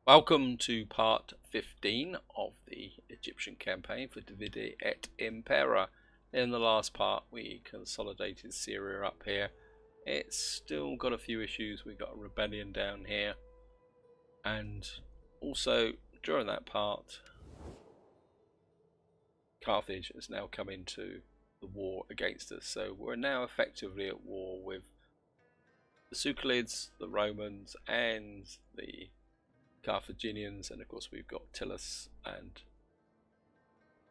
Welcome to part 15 of the Egyptian campaign for Divide et Impera. In the last part we consolidated Syria up here. It's still got a few issues. We've got a rebellion down here, and also during that part Carthage has now come into the war against us, so we're now effectively at war with the Succalids, the Romans and the Carthaginians, and of course we've got Tillus and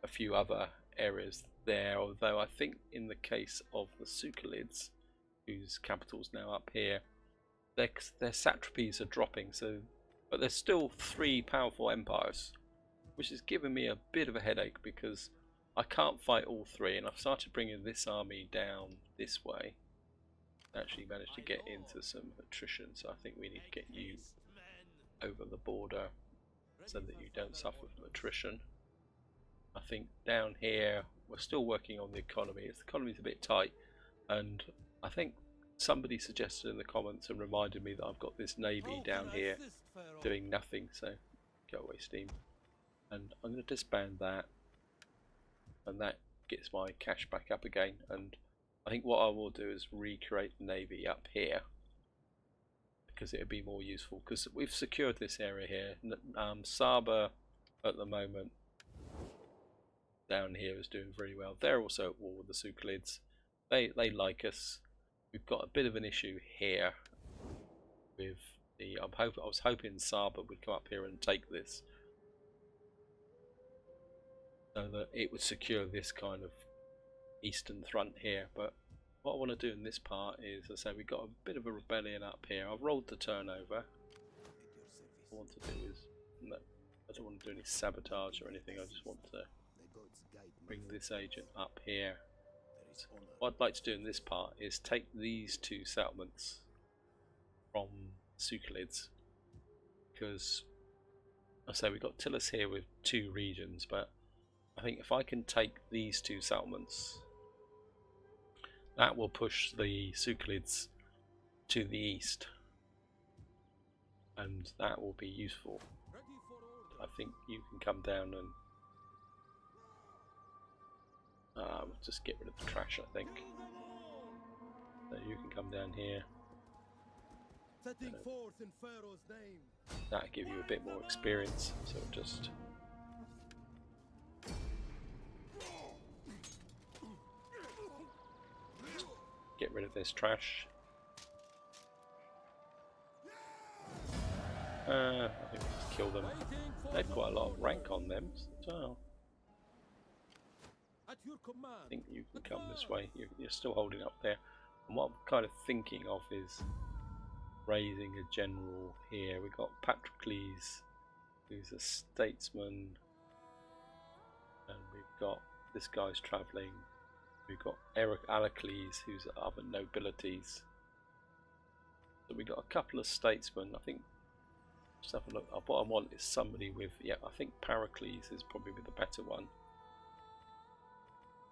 a few other areas there, although I think in the case of the Succalids, whose capital's now up here, their satrapies are dropping, but there's still three powerful empires, which is giving me a bit of a headache because I can't fight all three, and I've started bringing this army down this way. Actually managed to get into some attrition, so I think we need to get you over the border so that you don't suffer from attrition. I think down here we're still working on the economy. The economy's a bit tight, and I think somebody suggested in the comments and reminded me that I've got this navy down here doing nothing, so go away steam. And I'm going to disband that, and that gets my cash back up again. And I think what I will do is recreate the navy up here, because it would be more useful, because we've secured this area here. Saba at the moment down here is doing very well. They're also at war with the Succalids. They like us. We've got a bit of an issue here with the I was hoping Saba would come up here and take this, so that it would secure this kind of eastern front here. But what I want to do in this part is, as I say, we've got a bit of a rebellion up here. I've rolled the turnover. What I want to do is, no, I don't want to do any sabotage or anything. I just want to bring this agent up here. What I'd like to do in this part is take these two settlements from Succalids, because I say we've got Tillus here with two regions, but I think if I can take these two settlements, that will push the Succalids to the east, and that will be useful. I think you can come down and just get rid of the trash, I think. So you can come down here. That'll give you a bit more experience, so just get rid of this trash. I think we'll just kill them. They had quite a lot of rank on them, so I think you can come this way. You're still holding up there. And what I'm kind of thinking of is raising a general here. We've got Patrocles, who's a statesman, and we've got this guy's travelling. We've got Alacles, who's other nobilities. So we've got a couple of statesmen. I think, just have a look. What I want is somebody with, yeah, I think Pericles is probably the better one,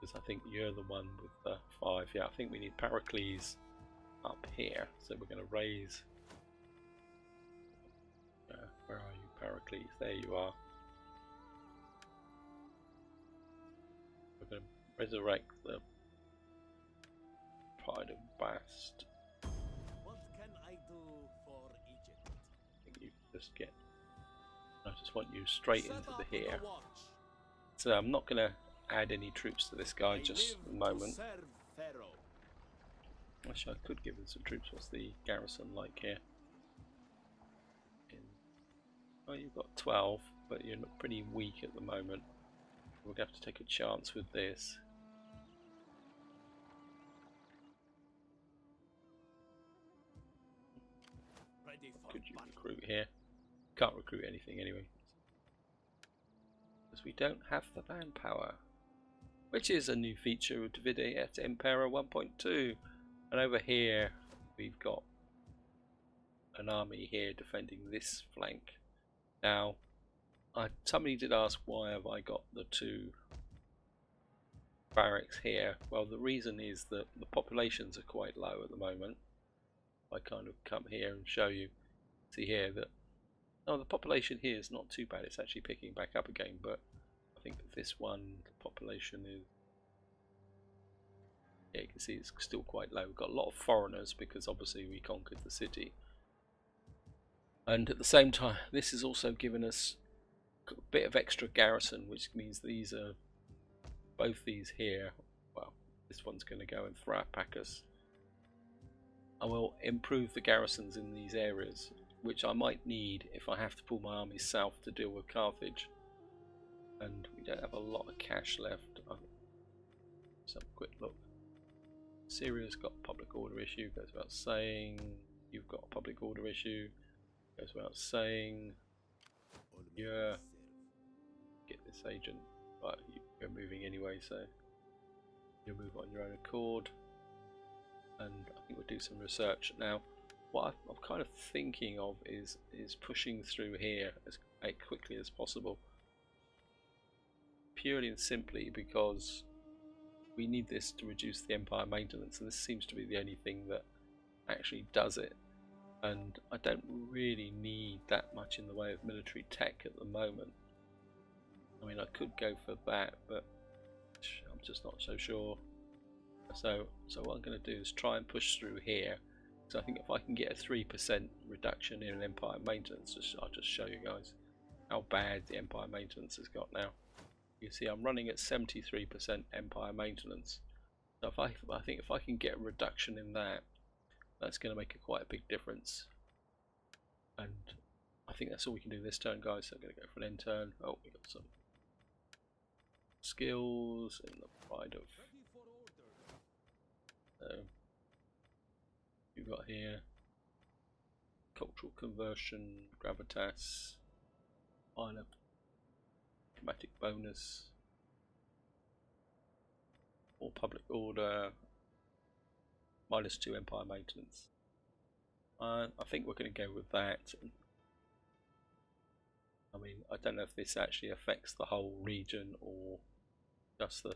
because I think you're the one with the 5. Yeah, I think we need Pericles up here. So we're going to raise. Where are you, Pericles? There you are. We're going to resurrect the Pride of Bast. What can I do for Egypt? I think you just get. I just want you straight into the here. So I'm not going to add any troops to this guy just at the moment. Actually, I could give him some troops. What's the garrison like here? Oh, you've got 12, but you're pretty weak at the moment. We're going to have to take a chance with this. Could you recruit here? Can't recruit anything anyway, because we don't have the manpower, which is a new feature of Divide et Impera 1.2. And over here we've got an army here defending this flank. Now, somebody did ask, why have I got the two barracks here? Well, the reason is that the populations are quite low at the moment. I kind of come here and show you, see here that Oh, the population here is not too bad. It's actually picking back up again, but I think this one, the population is... Yeah, you can see it's still quite low. We've got a lot of foreigners because obviously we conquered the city. And at the same time, this has also given us a bit of extra garrison, which means these are... Both these here... Well, this one's going to go and pack us. I will improve the garrisons in these areas, which I might need if I have to pull my armies south to deal with Carthage. And we don't have a lot of cash left. Let's have a quick look. Syria's got a public order issue, goes without saying. You've got a public order issue, goes without saying. Yeah, get this agent, but you're moving anyway, so you'll move on your own accord. And I think we'll do some research now. What I'm kind of thinking of is pushing through here as quickly as possible, purely and simply because we need this to reduce the empire maintenance, and this seems to be the only thing that actually does it. And I don't really need that much in the way of military tech at the moment. I mean, I could go for that, but I'm just not so sure. So what I'm going to do is try and push through here. So I think if I can get a 3% reduction in empire maintenance, I'll just show you guys how bad the empire maintenance has got now. You see I'm running at 73% empire maintenance. So I think if I can get a reduction in that, that's going to make quite a big difference. And I think that's all we can do this turn, guys. So I'm going to go for an end turn. Oh, we got some skills in the pride of... So you've got here cultural conversion, gravitas, minor dramatic bonus, or public order, -2 empire maintenance. I think we're going to go with that. I mean, I don't know if this actually affects the whole region or just the...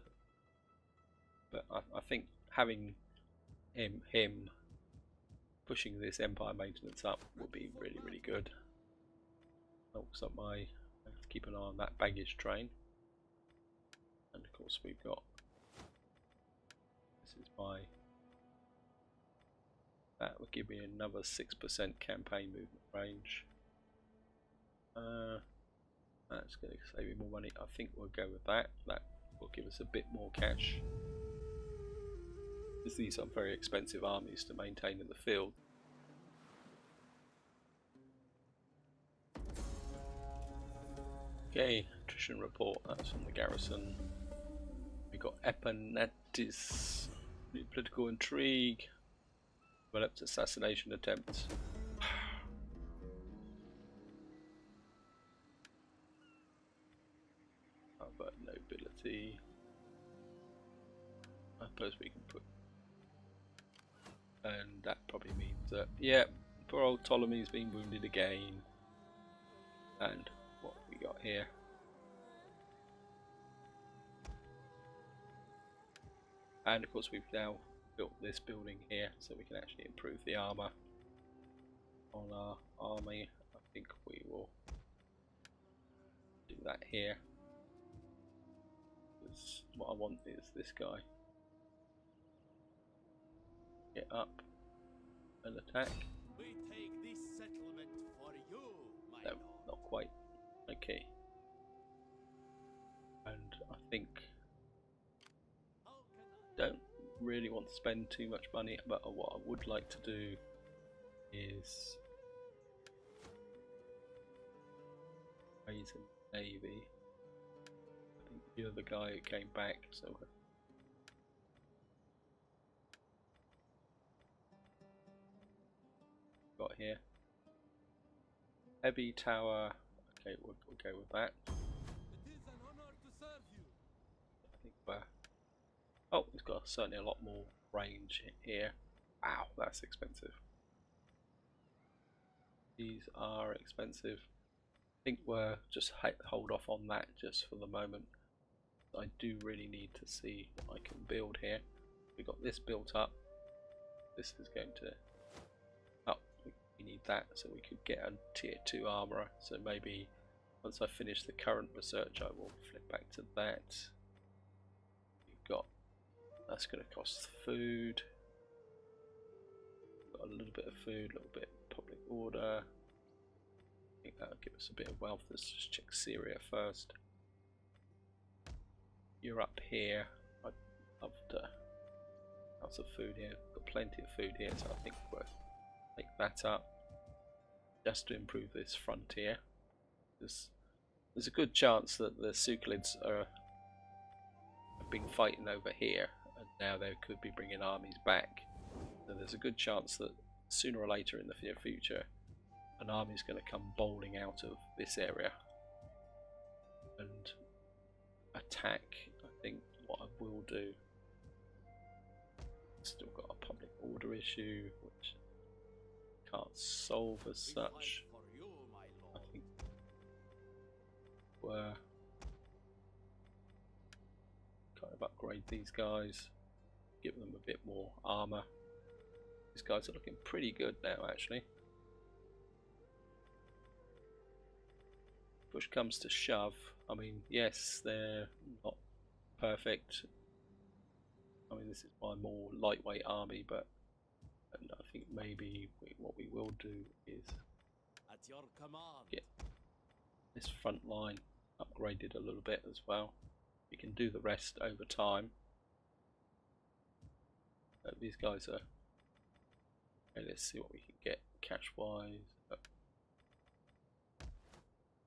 But I think having him pushing this empire maintenance up would be really, really good. Helps up my... I have to keep an eye on that baggage train. And of course we've got... This is my... That would give me another 6% campaign movement range. That's going to save me more money. I think we'll go with that. That will give us a bit more cash. Because these are very expensive armies to maintain in the field. Okay, attrition report. That's from the garrison. We got Epanatis, political intrigue, developed assassination attempts. But nobility. I suppose we can put, and that probably means that, yeah, poor old Ptolemy's been wounded again. And what have we got here? And of course we've now built this building here, so we can actually improve the armour on our army. I think we will do that here. Because what I want is this guy. Get up and attack. We take this settlement for you, my No, lord. not quite. Okay. And I think don't really want to spend too much money, but what I would like to do is raise a navy. I think you're the guy who came back, so got here heavy tower. Okay, we'll go with that. It is an honor to serve you. I think we're... Oh, it's got certainly a lot more range here. Wow, that's expensive. These are expensive. I think we're just hold off on that just for the moment. I do really need to see what I can build here. We got this built up. This is going to... Oh, we need that, so we could get a tier 2 armourer. So maybe once I finish the current research, I will flip back to that. We've got, that's going to cost food. Got a little bit of food, a little bit of public order. I think that'll give us a bit of wealth. Let's just check Syria first. You're up here. I'd love to have some food here. Got plenty of food here, so I think we'll take that up just to improve this frontier. There's a good chance that the Suclids have been fighting over here, and now they could be bringing armies back. So there's a good chance that sooner or later in the near future, an army is going to come bowling out of this area and attack. I think what I will do, still got a public order issue which can't solve as such. I think we're kind of upgrade these guys, give them a bit more armor. These guys are looking pretty good now, actually. Push comes to shove. I mean, yes, they're not perfect. I mean, this is my more lightweight army, but I think maybe what we will do is At your command. get this front line upgraded a little bit as well. We can do the rest over time. These guys are. Okay, let's see what we can get cash wise.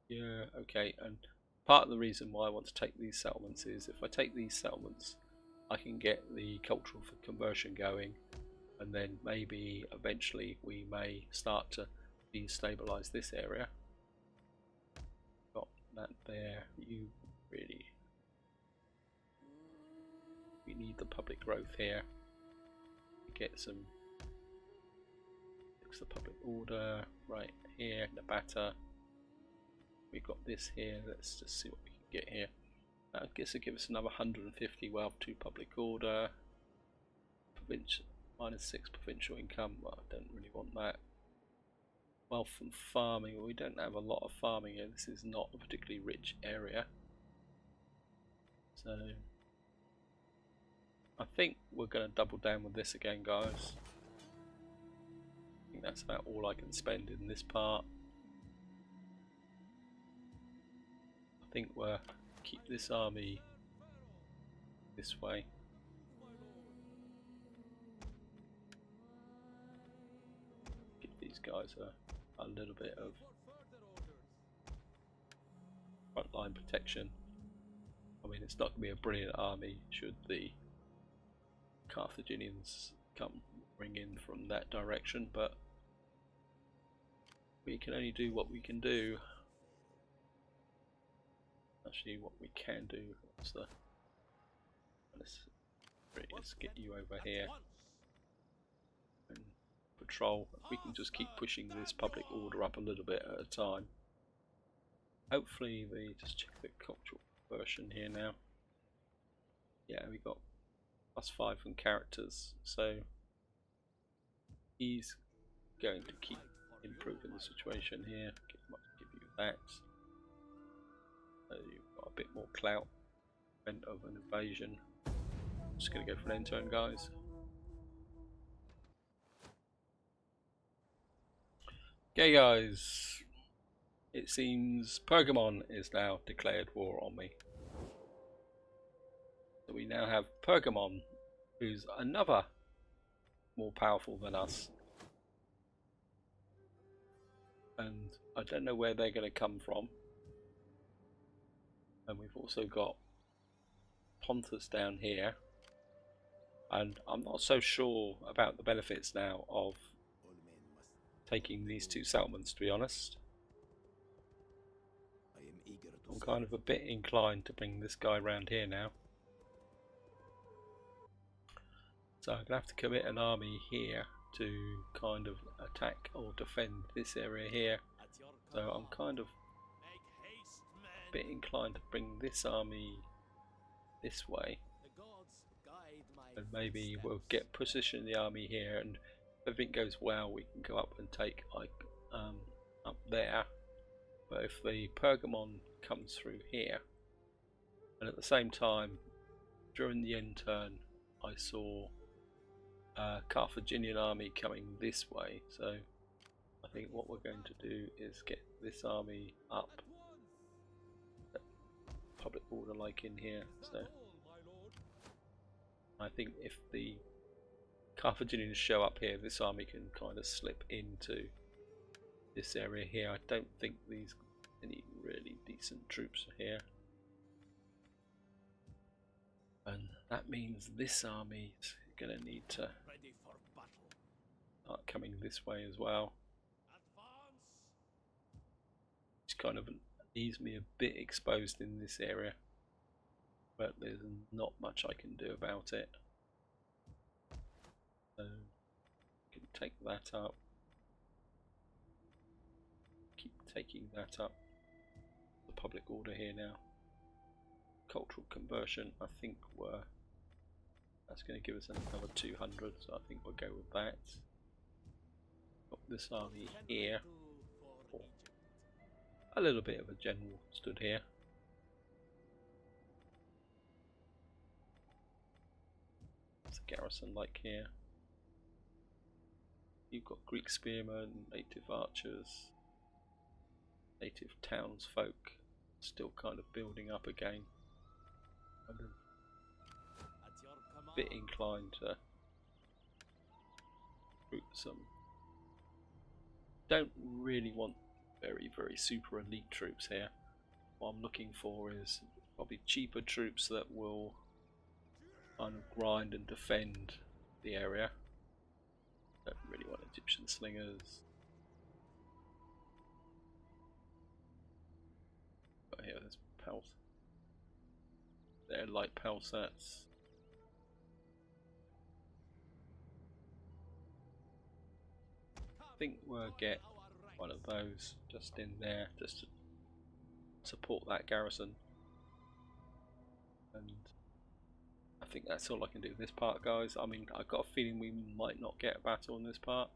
Yeah, okay, and part of the reason why I want to take these settlements is if I take these settlements, I can get the cultural conversion going, and then maybe eventually we may start to destabilize this area. Got that there. You really, we need the public growth here. Get some, fix the public order right here, Nabata. We've got this here. Let's just see what we can get here. I guess it'll give us another 150 wealth, 2 public order. -6 provincial income. Well, I don't really want that. Wealth from farming. Well, we don't have a lot of farming here. This is not a particularly rich area. So I think we're going to double down with this again, guys. I think that's about all I can spend in this part. I think we'll keep this army this way. Give these guys a little bit of frontline protection. I mean, it's not going to be a brilliant army should the Carthaginians come ring in from that direction, but we can only do what we can do. Actually, what we can do is let's get you over here and patrol. We can just keep pushing this public order up a little bit at a time. Hopefully, just check the cultural version here now. Yeah, we got +5 from characters, so he's going to keep improving the situation here. Give you that. So you've got a bit more clout of an invasion. I'm just going to go for an end turn, guys. Okay, guys. It seems Pergamon is now declared war on me. So we now have Pergamon, who's another more powerful than us. And I don't know where they're going to come from. And we've also got Pontus down here, and I'm not so sure about the benefits now of taking these 2 settlements, to be honest. I'm kind of a bit inclined to bring this guy around here now. So I'm going to have to commit an army here to kind of attack or defend this area here. So I'm kind of a bit inclined to bring this army this way, and maybe we'll position the army here, and everything goes well, we can go up and take like up there. But if the Pergamon comes through here, and at the same time, during the end turn, I saw a Carthaginian army coming this way, so I think what we're going to do is get this army up, public order like in here. So I think if the Carthaginians show up here, this army can kind of slip into this area here. I don't think these any really decent troops are here, and that means this army is going to need to start coming this way as well. Which kind of leaves me a bit exposed in this area, but there's not much I can do about it. So I can take that up, keep taking that up. The public order here now. Cultural conversion, I think that's going to give us another 200, so I think we'll go with that. Got this army here. A little bit of a general stood here. What's the garrison like here? You've got Greek spearmen, native archers, native townsfolk, still kind of building up again. I'm a bit inclined to recruit some. Don't really want very super elite troops here. What I'm looking for is probably cheaper troops that will kind of grind and defend the area. Don't really want Egyptian slingers. But here, there's pals. They're light pal sets. I think we'll get one of those just in there, just to support that garrison. And I think that's all I can do this part, guys. I mean, I've got a feeling we might not get a battle in this part.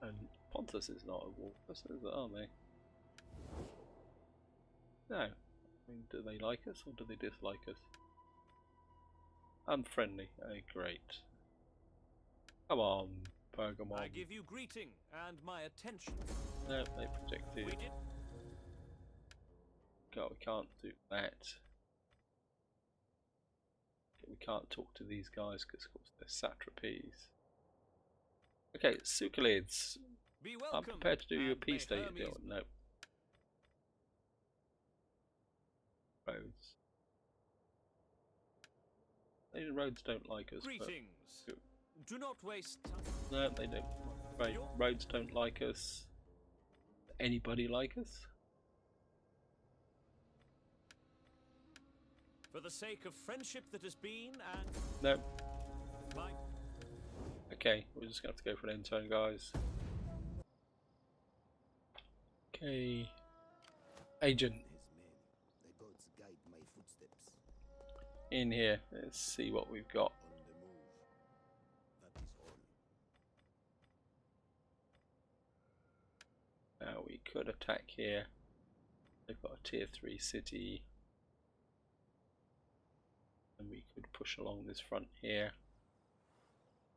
And Pontus is not a war person, are they? No. I mean, do they like us or do they dislike us? Unfriendly. Oh, great. Come on, Pergamon. I give you greeting and my attention. No, they protected. God, we can't do that. We can't talk to these guys because, of course, they're satrapies. Okay, Sucalids. I'm prepared to do you a peace deal. No. Roads. These roads don't like us. Greetings. Do not waste time. No, they don't. Right. Roads don't like us. Anybody like us? For the sake of friendship that has been and... No. Fine. Okay, we're just going to have to go for an end turn, guys. Okay. Agent. The gods guide my footsteps. In here, let's see what we've got. On the move. That is all. Now we could attack here. They've got a tier 3 city. And we could push along this front here.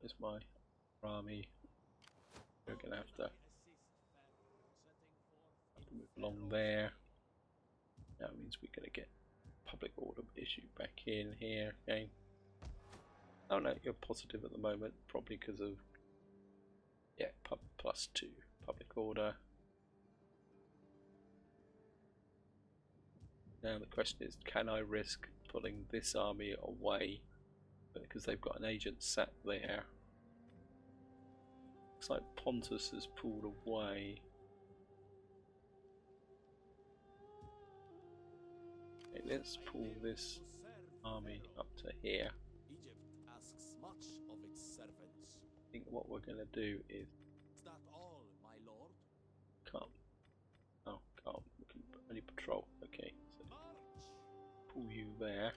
There's my army. We're going to have to move along there. That means we're going to get public order issue back in here again. Oh no, you're positive at the moment, probably because of +2 public order. Now the question is, can I risk pulling this army away because they've got an agent sat there? Looks like Pontus has pulled away. Okay, let's pull this army up to here. Egypt asks much of its servants. I think what we're going to do is... Is that all, my lord? Can't. Oh, can't. We can only patrol. Okay, so pull you there.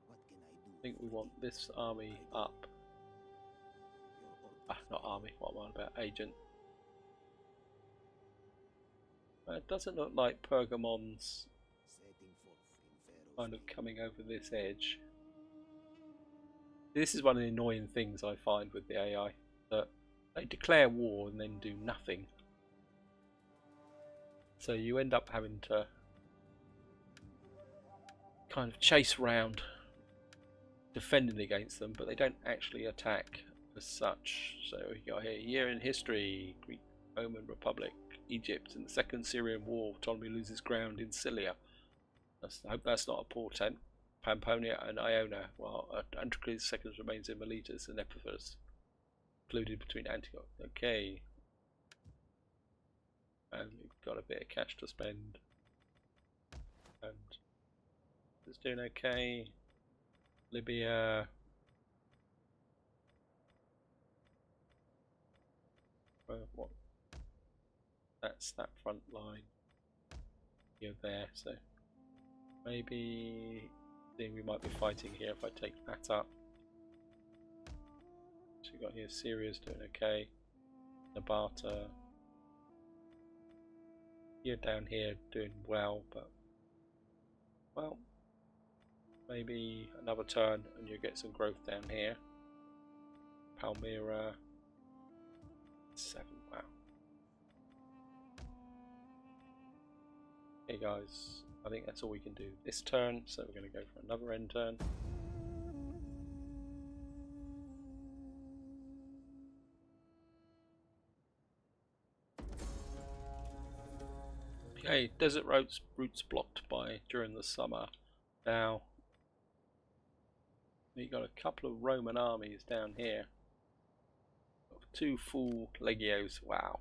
What can I do? I think we want this army up. Not army. army. What am I on about? Agent. It doesn't look like Pergamon's Setting forth in Pharaoh's kind of name. coming over this edge. This is one of the annoying things I find with the AI, that they declare war and then do nothing. So you end up having to kind of chase around defending against them, but they don't actually attack as such. So we got here, year in history, Greek Roman Republic, Egypt in the Second Syrian War, Ptolemy loses ground in Cilia. I hope that's not a portent. Pamponia and Iona, while Androcles II remains in Miletus and Ephesus, included between Antioch. Okay. And we've got a bit of cash to spend. And it's doing okay. Libya. What? That's that front line. You're there, so maybe then we might be fighting here if I take that up. So we got here Syria's doing okay. Nabata. You're down here doing well, but well, maybe another turn and you get some growth down here. Palmyra. 7, wow. Okay guys, I think that's all we can do this turn, so we're going to go for another end turn. Okay, desert routes blocked by during the summer. Now we got a couple of Roman armies down here. Got 2 full legios, wow.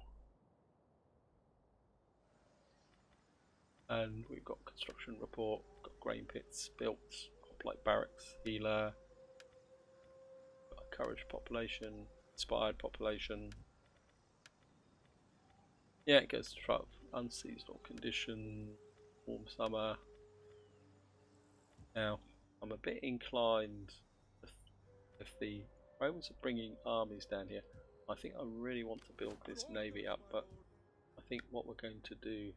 And we've got construction report, got grain pits built, hoplite barracks, healer, got a courage population, inspired population. Yeah, it goes to rough, unseasonal condition, warm summer. Now, I'm a bit inclined, if the Romans are bringing armies down here, I think I really want to build this navy up, but I think what we're going to do,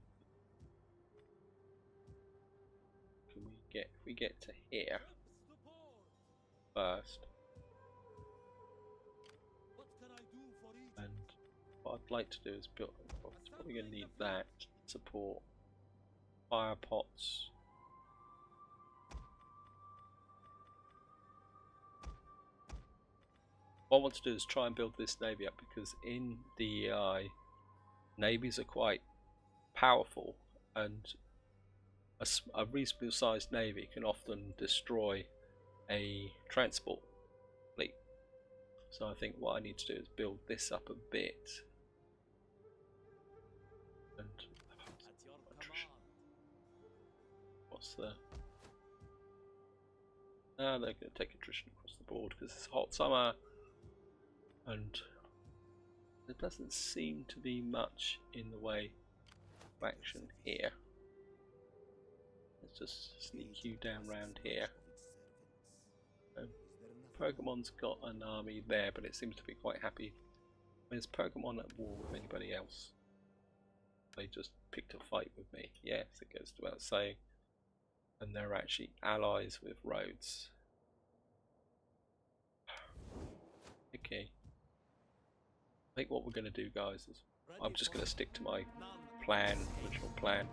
if we get to here first, and what I'd like to do is build, it's probably going to need that to support fire pots. What I want to do is try and build this navy up, because in DEI navies are quite powerful, and a reasonably sized navy can often destroy a transport fleet. So I think what I need to do is build this up a bit. And what's the... they're going to take attrition across the board because it's a hot summer, and there doesn't seem to be much in the way of action here. Let's just sneak you down round here. Pergamon's got an army there, but it seems to be quite happy. Is Pergamon at war with anybody else? They just picked a fight with me. Yes, it goes without saying. And they're actually allies with Rhodes. Okay. I think what we're going to do, guys, is I'm just going to stick to my plan, original plan.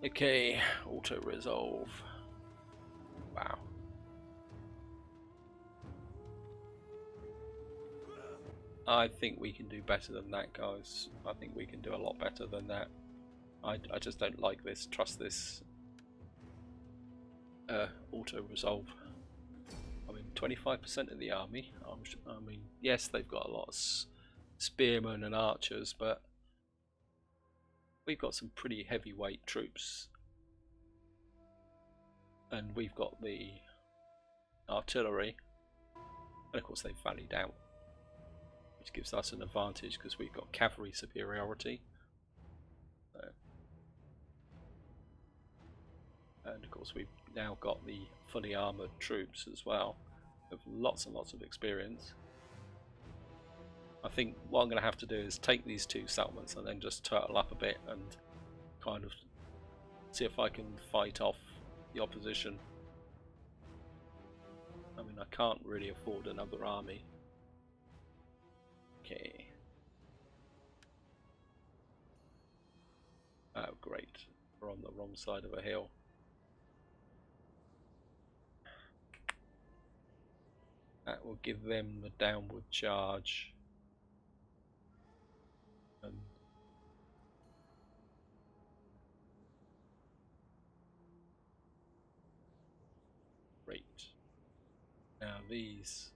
Okay, auto resolve. Wow. I think we can do better than that, guys. I think we can do a lot better than that. I just don't like this, trust this auto resolve. I mean, 25% of the army. I mean, yes, they've got a lot of spearmen and archers, but we've got some pretty heavyweight troops. And we've got the artillery. And of course they've vallied out, which gives us an advantage because we've got cavalry superiority. And of course we've now got the fully armoured troops as well, with lots and lots of experience. I think what I'm going to have to do is take these two settlements and then just turtle up a bit and kind of see if I can fight off the opposition. I mean, I can't really afford another army. Okay. Oh, great. We're on the wrong side of a hill. That will give them the downward charge. Great. Now this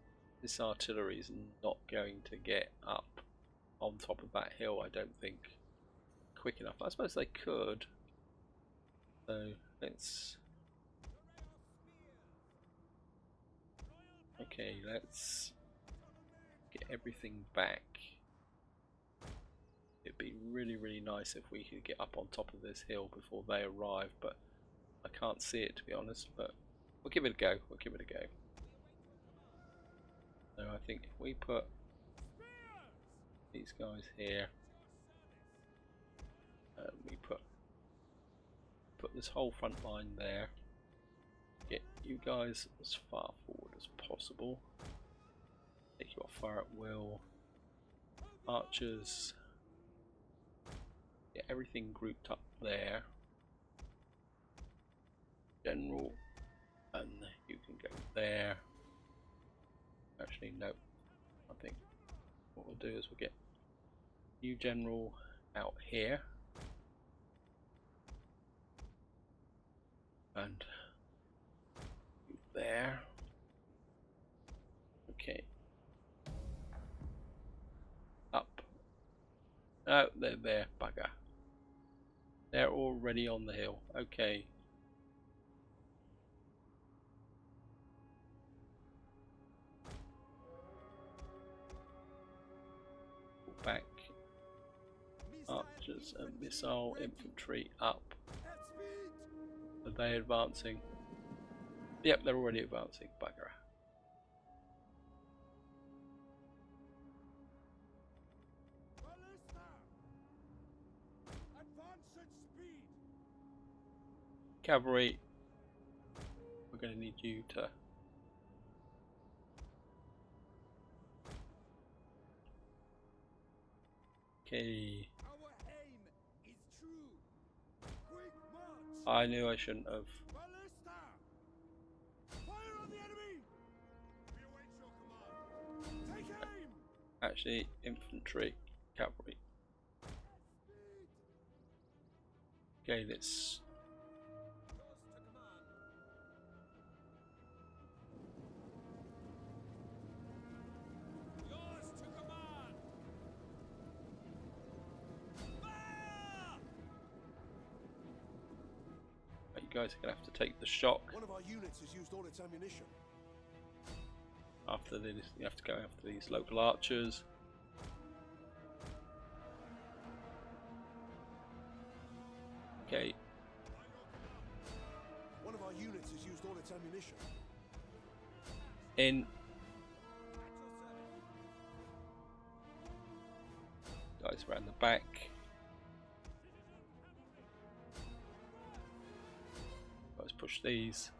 artillery is not going to get up on top of that hill, I don't think, quick enough. I suppose they could. So let's... Okay, let's get everything back. It'd be really nice if we could get up on top of this hill before they arrive, but I can't see it, to be honest, but we'll give it a go. We'll give it a go. So I think if we put these guys here, we put this whole front line there, get you guys as far forward as possible, take you off fire at will, archers, get everything grouped up there, general, and you can go there. Actually no, I think what we'll do is we'll get you general out here and you there. Okay, up. Oh, they're there, bugger. They're already on the hill. Okay. Back. Archers and missile infantry up. Are they advancing? Yep, they're already advancing. Bugger. Cavalry, we're going to need you to... Okay. I knew I shouldn't have. Actually, infantry, cavalry. Okay, let's... You guys are going to have to take the shock. One of our units has used all its ammunition. After this, you have to go after these local archers. Okay. One of our units has used all its ammunition. In. Guys around the back. Guys push these.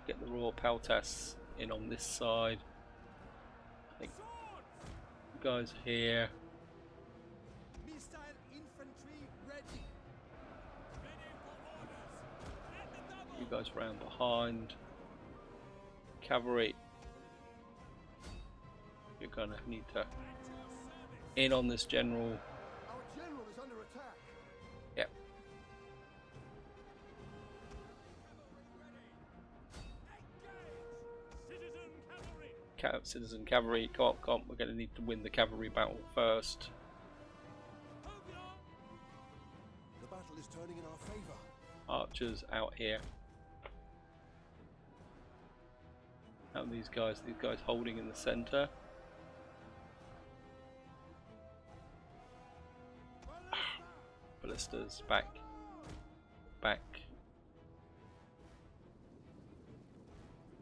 Get the Royal Peltas in on this side. I think you guys here. Missile infantry ready. You guys round behind. Cavalry. You're gonna need to in on this general. Our general is under attack. Yep. Citizen cavalry, come on, we're going to need to win the cavalry battle first. The battle is turning in our favor. Archers out here. How are these guys holding in the center. Ballistas, back.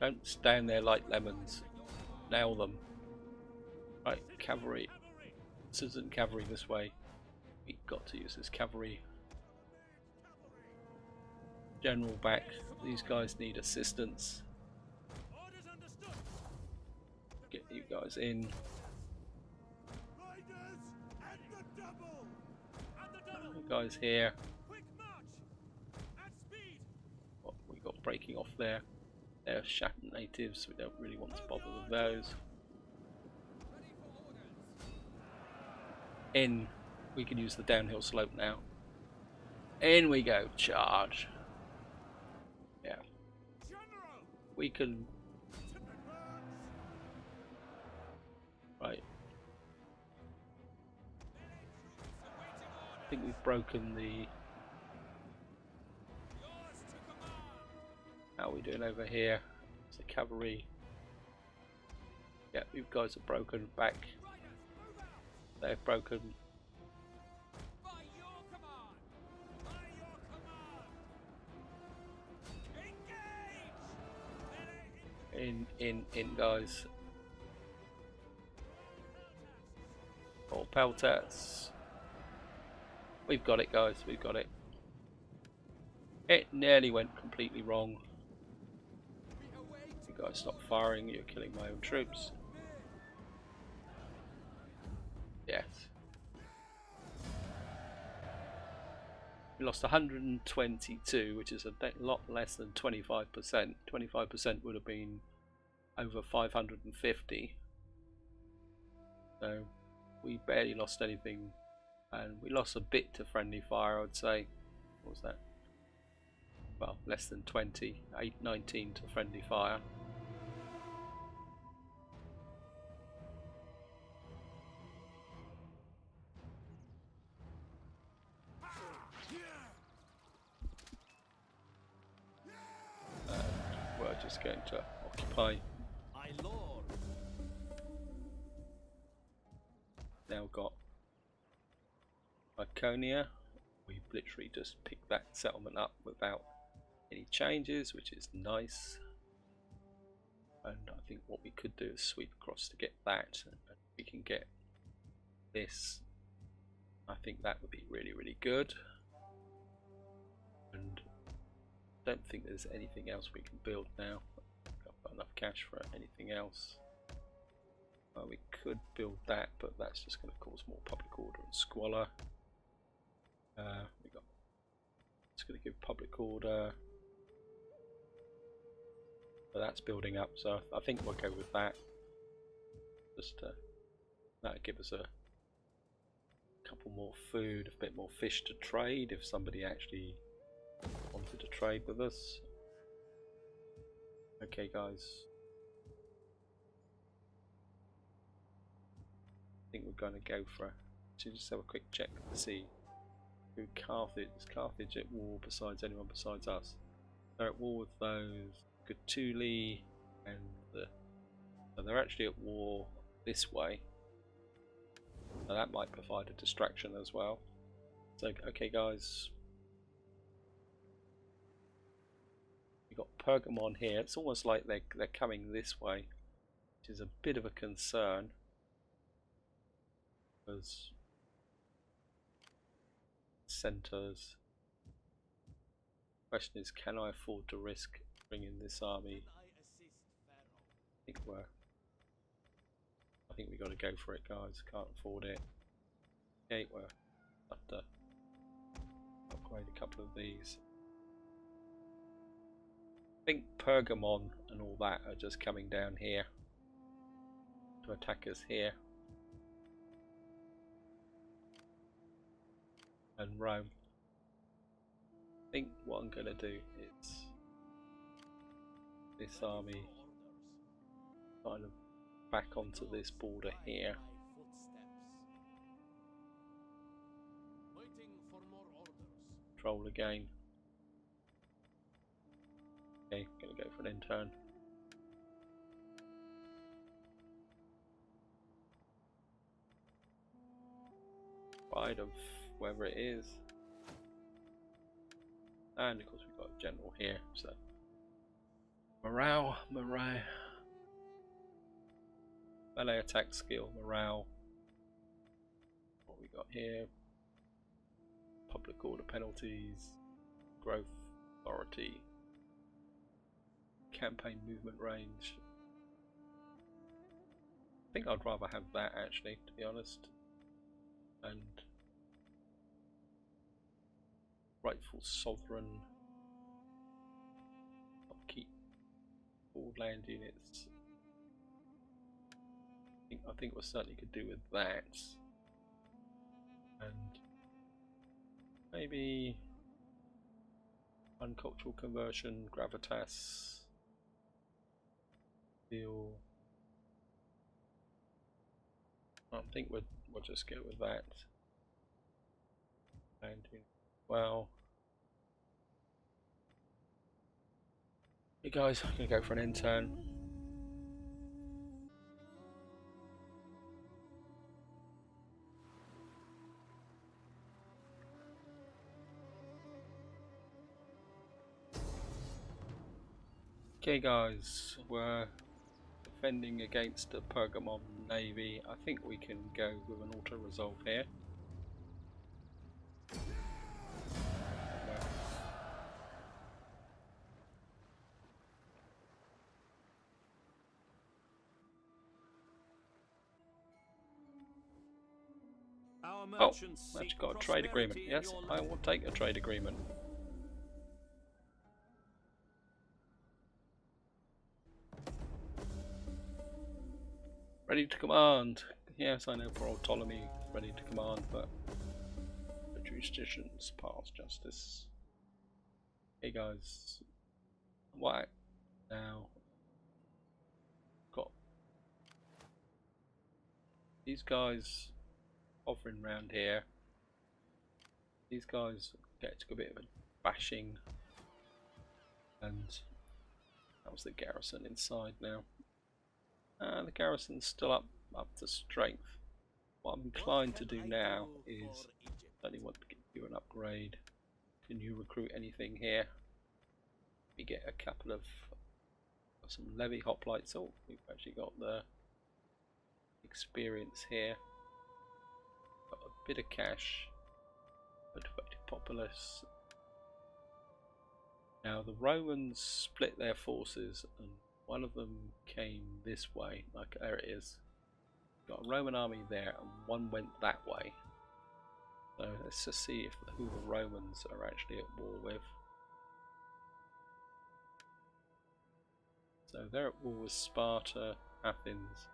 Don't stand there like lemons. nail them. Right, cavalry. This isn't cavalry this way. We've got to use this cavalry. General back. These guys need assistance. Get you guys in. You guys here. What we got breaking off there? They're shattered natives. We don't really want to bother with those. In. We can use the downhill slope now. In we go. Charge. Yeah. We can. Right. I think we've broken the. How are we doing over here? It's the cavalry. Yeah, you guys are broken. Back. They're broken. In, guys. All pelters. We've got it, guys. We've got it. It nearly went completely wrong. You guys stop firing. You're killing my own troops. Yes. We lost 122, which is a lot less than 25%. 25% would have been over 550. So we barely lost anything, and we lost a bit to friendly fire, I would say. What was that? Well, less than 20, 19 to friendly fire. We're just going to occupy. My lord. Now got Ikonion. We've literally just picked that settlement up without any changes, which is nice. And I think what we could do is sweep across to get that, and we can get this. I think that would be really, really good. And I don't think there's anything else we can build now. I've got enough cash for anything else. We could build that, but that's just going to cause more public order and squalor. It's going to give public order. So that's building up, so I think we'll go with that. Just that'll give us a couple more food, a bit more fish to trade if somebody actually wanted to trade with us. Okay, guys. I think we're going to go for. Just have a quick check to see who Carthage is. Carthage at war besides anyone besides us? They're at war with those Gatuli and so they're actually at war this way. So that might provide a distraction as well. So okay, guys. We've got Pergamon here. It's almost like they're coming this way, which is a bit of a concern. Because centers. Question is, can I afford to risk bringing this army? I think we got to go for it, guys. Can't afford it. Okay, we'll have to upgrade a couple of these. I think Pergamon and all that are just coming down here to attack us here. And Rome. I think what I'm going to do is this army kind of back onto this border here. Control again. Okay, gonna go for an intern. Pride of wherever it is. And of course we've got a general here, so morale. Melee attack skill, morale. What we got here? Public order penalties, growth, authority, campaign movement range. I think I'd rather have that actually, to be honest. And rightful sovereign. Upkeep all land units. I think we certainly could do with that. And maybe uncultural conversion, gravitas, steel. I think we'll just go with that. And well, hey guys, I'm gonna go for an intern. Okay guys, we're defending against the Pergamon Navy. I think we can go with an auto-resolve here. Oh, actually got a trade agreement. Yes, I will take a trade agreement. Ready to command. Yes, I know poor old Ptolemy is ready to command, but the jurisdictions pass justice. Hey guys, what now? Got these guys hovering around here. These guys get a bit of a bashing, and that was the garrison inside now. The garrison's still up to strength. What I'm inclined to do now is I only want to give you an upgrade. Can you recruit anything here? We get a couple of some levy hoplites. Oh, we've actually got the experience here. Got a bit of cash. Motivated populace. Now the Romans split their forces, and one of them came this way. Like there it is. Got a Roman army there, and one went that way. So let's just see who the Romans are actually at war with. So they're at war with Sparta, Athens,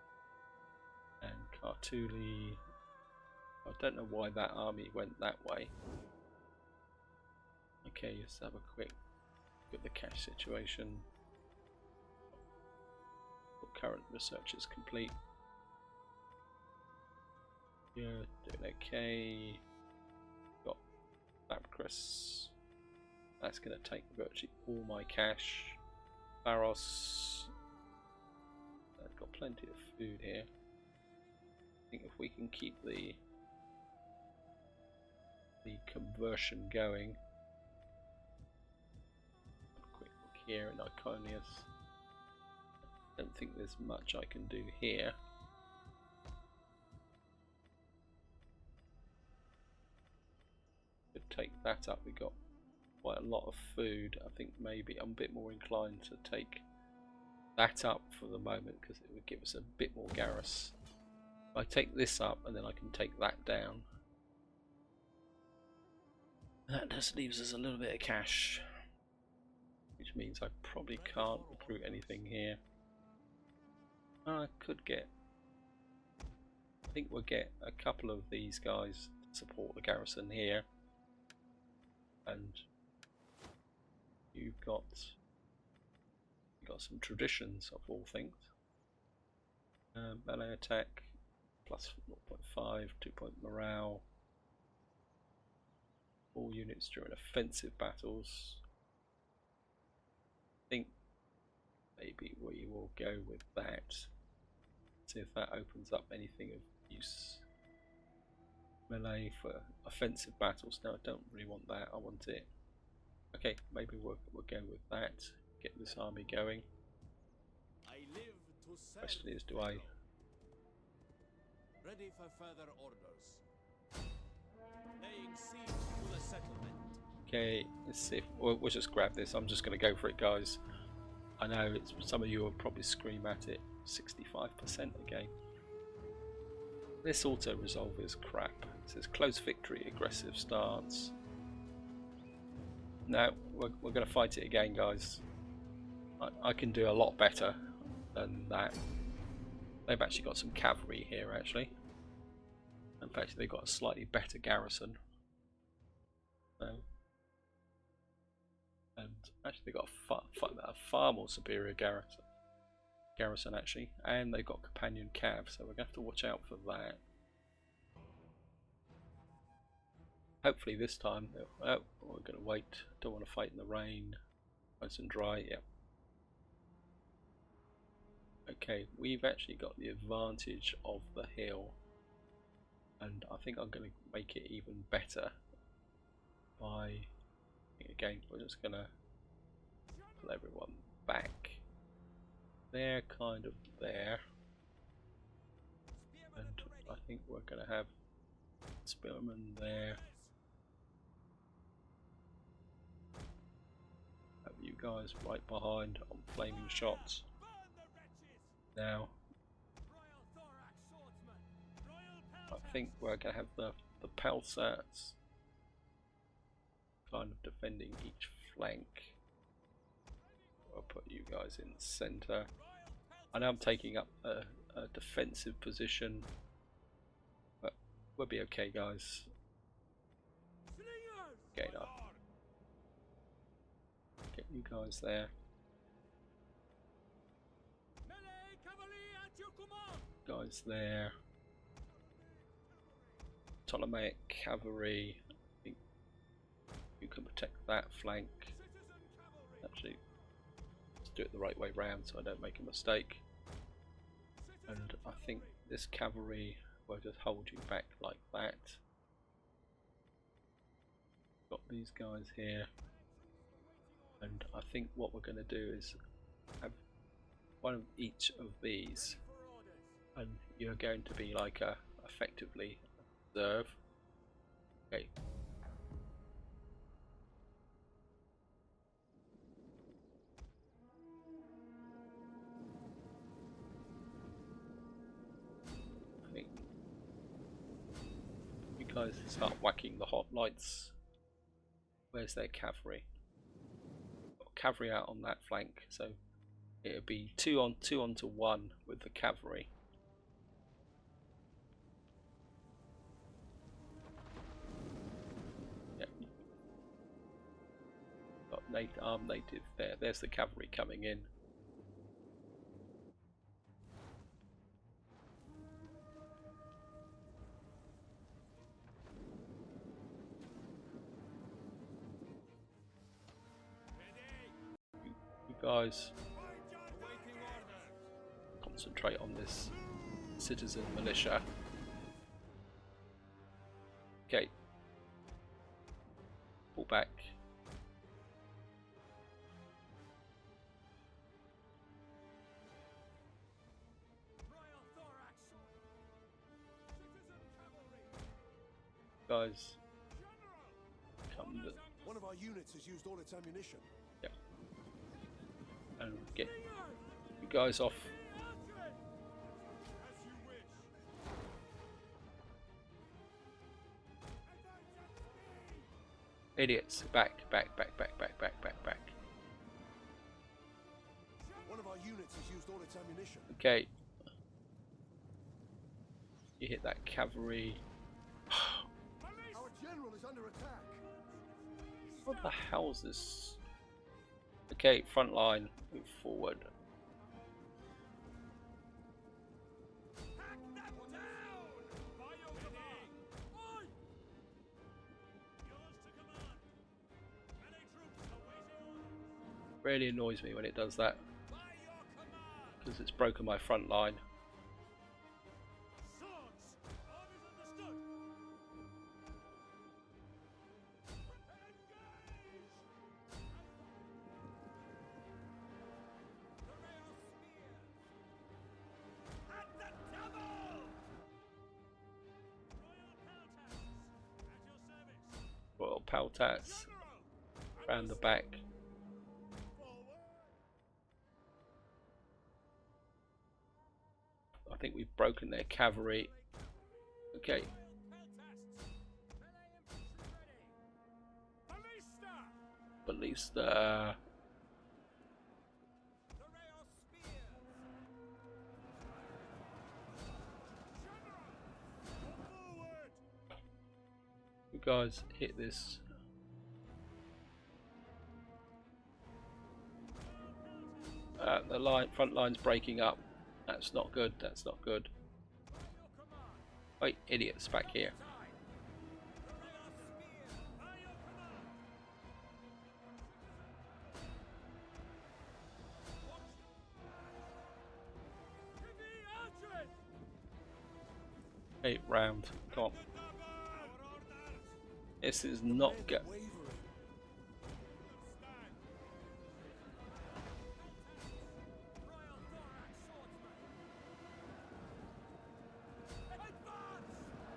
and Cartuli. I don't know why that army went that way. Okay, let's have a quick look at the cash situation. Current research is complete. Yeah, doing okay. Got Lapcris. That's going to take virtually all my cash. Pharos. I've got plenty of food here. I think if we can keep the conversion going. A quick look here in Ikonion. Don't think there's much I can do here. Could take that up. We got quite a lot of food. I think maybe I'm a bit more inclined to take that up for the moment because it would give us a bit more garrus. If I take this up and then I can take that down. That just leaves us a little bit of cash, which means I probably can't recruit anything here. I could get, I think we'll get a couple of these guys to support the garrison here, and you've got some traditions of all things. Melee attack plus 0.5, 2-point morale. All units during offensive battles. I think maybe we will go with that. See if that opens up anything of use. Melee for offensive battles. No, I don't really want that. I want it. Okay, maybe we'll go with that. Get this army going. I live to serve. Question is, do I Ready for further orders. Laying siege to the settlement. Okay, let's see. We'll just grab this. I'm just going to go for it, guys. I know some of you will probably scream at it. 65% again. This auto resolve is crap. It says close victory, aggressive stance. No, we're going to fight it again, guys. I can do a lot better than that. They've actually got some cavalry here, actually. In fact, they've got a slightly better garrison. And actually, they've got a far more superior garrison, actually. And they've got companion cav, so we're going to have to watch out for that. Hopefully this time, we're going to wait. Don't want to fight in the rain. Nice and dry, yep. Okay, we've actually got the advantage of the hill. And I think I'm going to make it even better by, again, we're just going to pull everyone back. They're kind of there. And I think we're going to have spearmen there. Have you guys right behind on flaming shots. Now, I think we're going to have the Pelsats kind of defending each flank. I'll put you guys in the centre. I know I'm taking up a defensive position, but we'll be okay, guys. Okay, now get you guys there. Guys there. Ptolemaic cavalry. I think you can protect that flank. Actually, let's do it the right way round so I don't make a mistake. And I think this cavalry will just hold you back like that. Got these guys here. And I think what we're going to do is have one of each of these. And you're going to be like a effectively reserve. Okay. I think you guys start whacking the hot lights. Where's their cavalry? Got cavalry out on that flank, so it'll be 2 on 2 onto 1 with the cavalry. Got native there. There's the cavalry coming in. You guys concentrate on this citizen militia. Okay. Pull back. Guys, come. One of our units has used all its ammunition. Yep. And get you guys off. Idiots! Back. One of our units has used all its ammunition. Okay. You hit that cavalry. Our general is under attack. What the hell is this? Okay, front line, move forward. Really annoys me when it does that, because it's broken my front line. Got Paltats round the back. I think we've broken their cavalry. Okay. Ballista. You guys hit this. The front line's breaking up. That's not good. That's not good. Wait, idiots back here. Eight round. Come on. This is not good.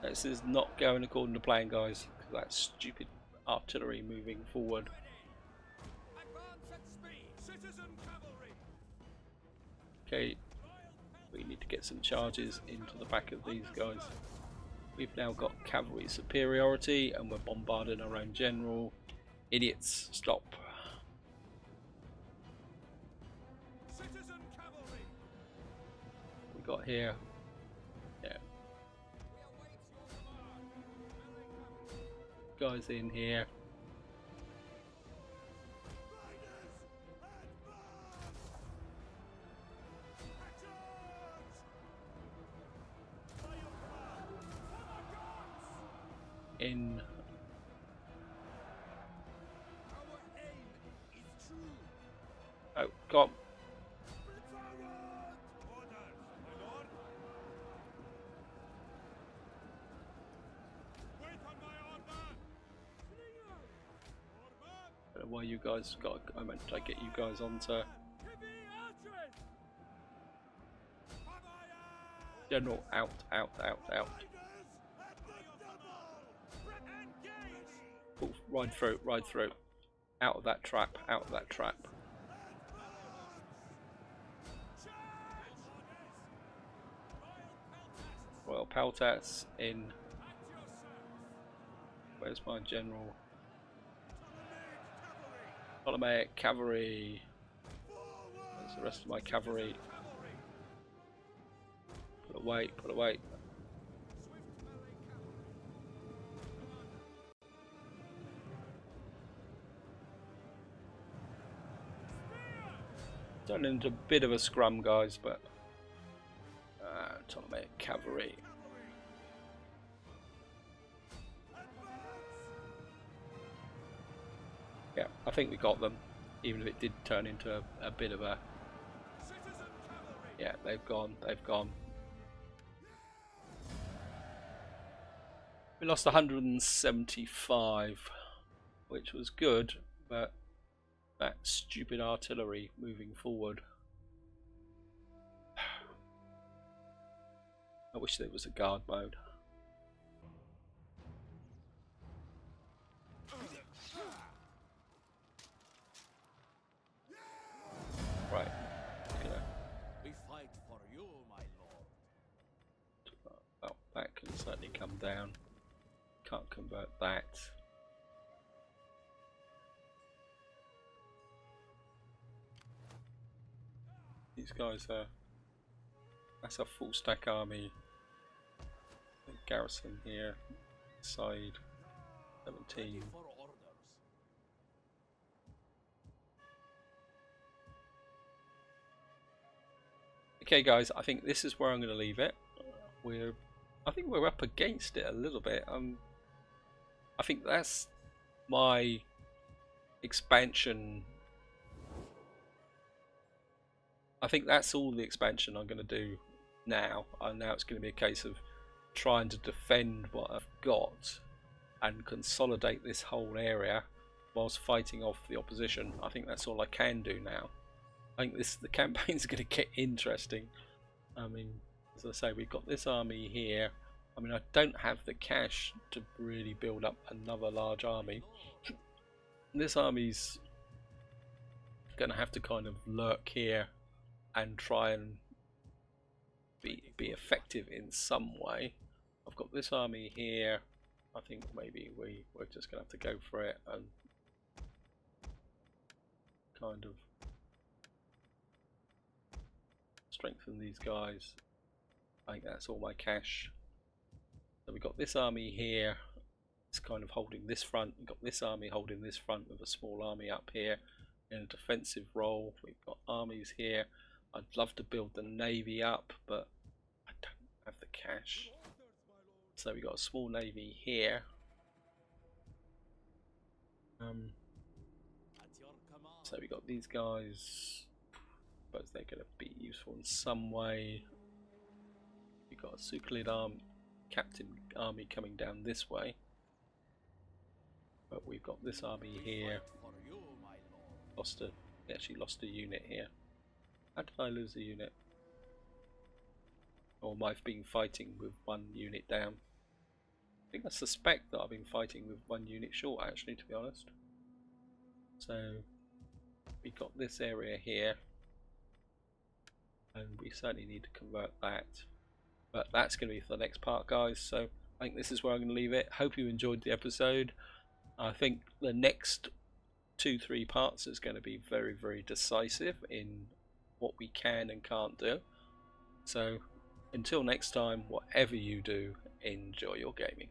This is not going according to plan, guys. That stupid artillery moving forward. Okay, we need to get some charges into the back of these guys. We've now got cavalry superiority and we're bombarding our own general. Idiots, stop. We got here. Yeah. Guys in here. In. Oh, God. I don't know why you guys got. I meant to get you guys onto general. Out. Oh, ride through. Out of that trap. Royal Paltats in. Where's my general? Ptolemaic cavalry. Where's the rest of my cavalry? Put away. Turned into a bit of a scrum, guys, but Ptolemaic cavalry. Yeah, I think we got them, even if it did turn into a bit of a. Yeah, they've gone. We lost 175, which was good, but that stupid artillery moving forward. I wish there was a guard mode. Right. We fight for you, my lord. Well, that can certainly come down. Can't convert that. These guys are. That's a full stack army. Garrison here. Side 17. For orders. Okay, guys, I think this is where I'm going to leave it. I think we're up against it a little bit. I think that's my expansion. I think that's all the expansion I'm going to do now. Now it's going to be a case of trying to defend what I've got and consolidate this whole area whilst fighting off the opposition. I think that's all I can do now. I think the campaign's going to get interesting. I mean, as I say, we've got this army here. I mean, I don't have the cash to really build up another large army. This army's going to have to kind of lurk here and try and be effective in some way. I've got this army here. I think maybe we're just going to have to go for it and kind of strengthen these guys. I think that's all my cash. So we've got this army here. It's kind of holding this front. We've got this army holding this front with a small army up here in a defensive role. We've got armies here. I'd love to build the navy up, but I don't have the cash. So we've got a small navy here. So we've got these guys. I suppose they're going to be useful in some way. We've got a Suchlid captain army coming down this way. But we've got this army here. We actually lost a unit here. How did I lose a unit? Or am I been fighting with one unit down? I think I suspect that I've been fighting with one unit short, actually, to be honest. So we've got this area here, and we certainly need to convert that. But that's going to be for the next part, guys. So I think this is where I'm going to leave it. Hope you enjoyed the episode. I think the next 2-3 parts is going to be very, very decisive in what we can and can't do. So until next time, whatever you do, enjoy your gaming.